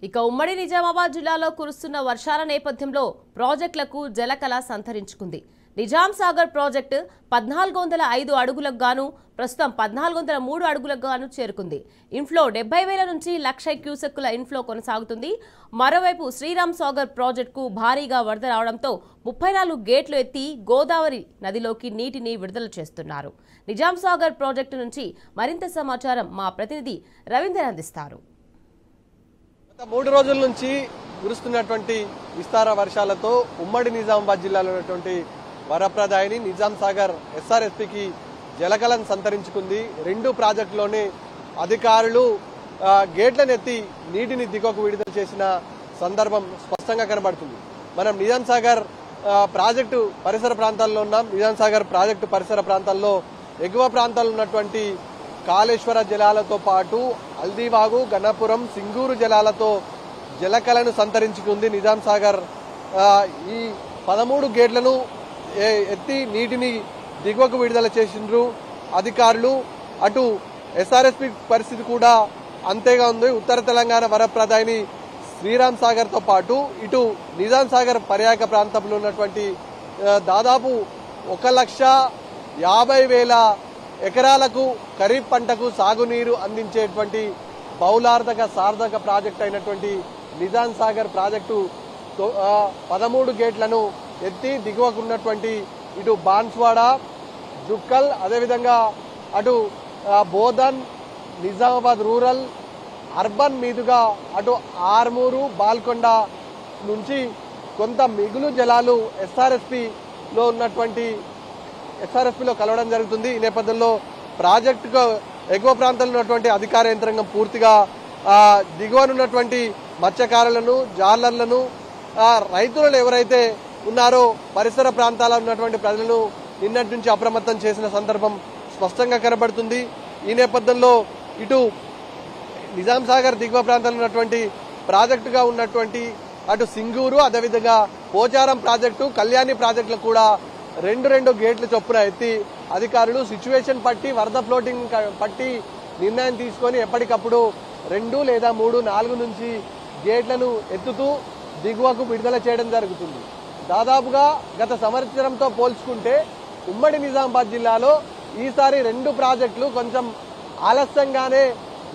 ఇక ఉమ్మడి నిజామాబాద్ జిల్లాలో కురుస్తున్న వర్షాల నేపథ్యంలో ప్రాజెక్టులకు జలకళ సంతరించుకుంది. నిజాం సాగర్ ప్రాజెక్టు 1405 అడుగులకు గాను ప్రస్తుతం 1403 అడుగులకు గాను చేరుకుంది. ఇన్ఫ్లో 70,000 నుంచి 1,00,000 క్యూసెక్కుల ఇన్ఫ్లో కొనసాగుతుంది. మరోవైపు శ్రీరామ్ సాగర్ ప్రాజెక్టుకు భారీగా వరద రావడంతో 34 గేట్లు ఎత్తి గోదావరి నదిలోకి నీటిని విడుదల చేస్తున్నారు. నిజాం సాగర్ ప్రాజెక్టు నుంచి మరింత సమాచారం మా ప్రతినిధి రవీంద్ర అందిస్తారు. గత 3 రోజుల నుంచి కురుస్తున్నటువంటి విస్తార వర్షాలతో ఉమ్మడి నిజామాబాద్ జిల్లాలో ఉన్నటువంటి వరప్రదాయిని నిజాం సాగర్ ఎస్ఆర్ఎస్పీకి జలకళను సంతరించుకుంది. 2 ప్రాజెక్టులోనే అధికారులు గేట్లను ఎత్తి నీటిని దిగువకు విడుదల చేసిన సందర్భం స్పష్టంగా కనబడుతుంది. మనం నిజాం సాగర్ ప్రాజెక్టు పరిసర ప్రాంతాల్లో ఉన్నాం. నిజాం సాగర్ ప్రాజెక్టు పరిసర ప్రాంతాల్లో ఎగువ ప్రాంతాల్లో ఉన్నటువంటి కాళేశ్వర జలాలతో పాటు హల్దీవాగు, గన్నపురం, సింగూరు జలాలతో జలకళను సంతరించుకుంది నిజాం సాగర్. ఈ 13 గేట్లను ఎత్తి నీటిని దిగువకు విడుదల చేసిండ్రు అధికారులు. అటు ఎస్ఆర్ఎస్పీ పరిస్థితి కూడా అంతేగా ఉంది. ఉత్తర తెలంగాణ వరప్రదాయిని శ్రీరామ్ సాగర్ తో పాటు ఇటు నిజాం సాగర్ పర్యాటక ప్రాంతంలో ఉన్నటువంటి దాదాపు 1,50,000 ఎకరాలకు ఖరీఫ్ పంటకు సాగునీరు అందించేటువంటి బహుళార్థక సార్థక ప్రాజెక్టు అయినటువంటి నిజాం సాగర్ ప్రాజెక్టు 13 గేట్లను ఎత్తి దిగువకున్నటువంటి ఇటు బాన్స్వాడ, జుక్కల్, అదేవిధంగా అటు బోధన్, నిజామాబాద్ రూరల్, అర్బన్ మీదుగా అటు ఆర్మూరు, బాల్కొండ నుంచి కొంత మిగులు జలాలు ఎస్ఆర్ఎస్పీలో కలవడం జరుగుతుంది. ఈ నేపథ్యంలో ప్రాజెక్టుకు ఎగువ ప్రాంతంలో ఉన్నటువంటి అధికార యంత్రాంగం పూర్తిగా దిగువనున్నటువంటి మత్స్యకారులను, జాలర్లను, రైతులను ఎవరైతే ఉన్నారో పరిసర ప్రాంతాల్లో ఉన్నటువంటి ప్రజలను నిన్నటి నుంచి అప్రమత్తం చేసిన సందర్భం స్పష్టంగా కనబడుతుంది. ఈ నేపథ్యంలో ఇటు నిజాం సాగర్ దిగువ ప్రాంతంలో ఉన్నటువంటి ప్రాజెక్టుగా ఉన్నటువంటి అటు సింగూరు, అదేవిధంగా పోచారం ప్రాజెక్టు, కళ్యాణి ప్రాజెక్టులకు కూడా 2 గేట్లు చొప్పున ఎత్తి అధికారులు సిచ్యువేషన్ పట్టి, వరద ఫ్లోటింగ్ పట్టి నిర్ణయం తీసుకొని ఎప్పటికప్పుడు 2 లేదా 3, 4 నుంచి గేట్లను ఎత్తుతూ దిగువకు విడుదల చేయడం జరుగుతుంది. దాదాపుగా గత సంవత్సరంతో పోల్చుకుంటే ఉమ్మడి నిజామాబాద్ జిల్లాలో ఈసారి 2 ప్రాజెక్టులు కొంచెం ఆలస్యంగానే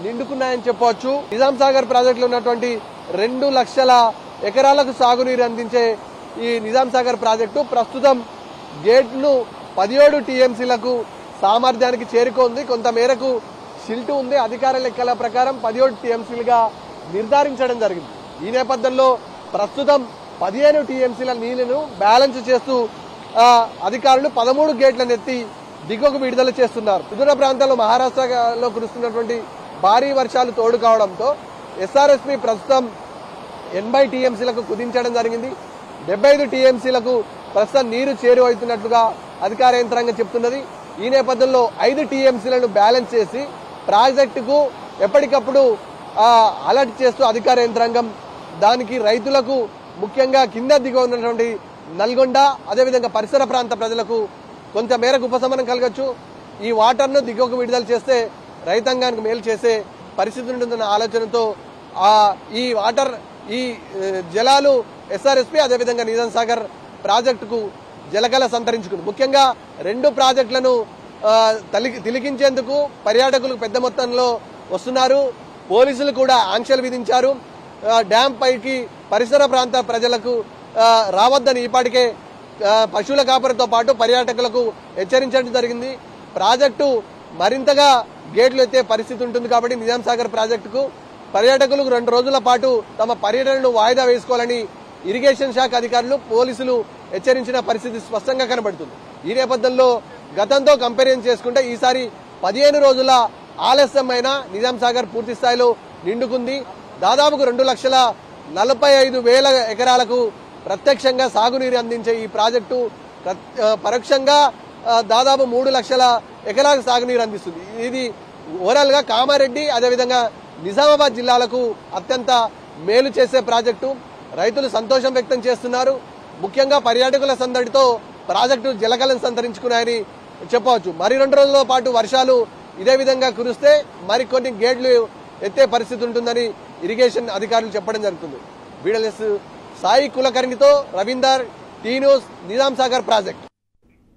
నిండుకున్నాయని చెప్పవచ్చు. నిజాం సాగర్ ప్రాజెక్టులో ఉన్నటువంటి 2 లక్షల ఎకరాలకు సాగునీరు అందించే ఈ నిజాం సాగర్ ప్రాజెక్టు ప్రస్తుతం గేట్ను 17 టీఎంసీలకు సామర్థ్యానికి చేరుకుంది. కొంత మేరకు సిల్టు ఉంది. అధికార లెక్కల ప్రకారం 17 టీఎంసీలుగా నిర్ధారించడం జరిగింది. ఈ నేపథ్యంలో ప్రస్తుతం 15 టీఎంసీల నీళ్లను బ్యాలెన్స్ చేస్తూ అధికారులు 13 గేట్లను ఎత్తి దిగువకు విడుదల చేస్తున్నారు. సుదూర ప్రాంతాల్లో మహారాష్ట్రలో కురుస్తున్నటువంటి భారీ వర్షాలు తోడు కావడంతో ఎస్ఆర్ఎస్పీ ప్రస్తుతం 80 టీఎంసీలకు కుదించడం జరిగింది. 75 టీఎంసీలకు ప్రస్తుతం నీరు చేరువవుతున్నట్లుగా అధికార యంత్రాంగం చెప్తున్నది. ఈ నేపథ్యంలో 5 టీఎంసీలను బ్యాలెన్స్ చేసి ప్రాజెక్టుకు ఎప్పటికప్పుడు అలర్ట్ చేస్తూ అధికార యంత్రాంగం దానికి రైతులకు, ముఖ్యంగా కింద దిగువ ఉన్నటువంటి నల్గొండ, అదేవిధంగా పరిసర ప్రాంత ప్రజలకు కొంత మేరకు ఉపశమనం కలగచ్చు. ఈ వాటర్ను దిగువకు విడుదల చేస్తే రైతాంగానికి మేలు చేసే పరిస్థితి ఉంటుందన్న ఆలోచనతో ఈ వాటర్, ఈ జలాలు ఎస్ఆర్ఎస్పీ అదేవిధంగా నిజాం సాగర్ ప్రాజెక్టుకు జలకళ సంతరించుకుంది. ముఖ్యంగా 2 ప్రాజెక్టులను తిలకించేందుకు పర్యాటకులు పెద్ద మొత్తంలో వస్తున్నారు. పోలీసులు కూడా ఆంక్షలు విధించారు. డ్యాం పైకి పరిసర ప్రాంత ప్రజలకు రావద్దని ఇప్పటికే పశువుల కాపరితో పాటు పర్యాటకులకు హెచ్చరించడం జరిగింది. ప్రాజెక్టు మరింతగా గేట్లు ఎత్తే పరిస్థితి ఉంటుంది కాబట్టి నిజాం సాగర్ ప్రాజెక్టుకు పర్యాటకులకు 2 రోజుల పాటు తమ పర్యటనను వాయిదా వేసుకోవాలని ఇరిగేషన్ శాఖ అధికారులు, పోలీసులు హెచ్చరించిన పరిస్థితి స్పష్టంగా కనబడుతుంది. ఈ నేపథ్యంలో గతంతో కంపారిజన్ చేసుకుంటే ఈసారి 15 రోజుల ఆలస్యమైన నిజాం సాగర్ పూర్తి స్థాయిలో నిండుకుంది. దాదాపుకు 2,45,000 ఎకరాలకు ప్రత్యక్షంగా సాగునీరు అందించే ఈ ప్రాజెక్టు పరోక్షంగా దాదాపు 3 లక్షల ఎకరాలకు సాగునీరు అందిస్తుంది. ఇది ఓవరాల్ గా కామారెడ్డి అదేవిధంగా నిజామాబాద్ జిల్లాలకు అత్యంత మేలు చేసే ప్రాజెక్టు. రైతులు సంతోషం వ్యక్తం చేస్తున్నారు. ముఖ్యంగా పర్యాటకుల సందడితో ప్రాజెక్టు జలకళను సంతరించుకున్నాయని చెప్పవచ్చు. మరి 2 రోజుల పాటు వర్షాలు ఇదే విధంగా కురిస్తే మరికొన్ని గేట్లు ఎత్తే పరిస్థితి ఉంటుందని ఇరిగేషన్ అధికారులు చెప్పడం జరుగుతుంది. BLS సాయి కులకర్ణితో Ravinder, T news, Nizam Sagar project.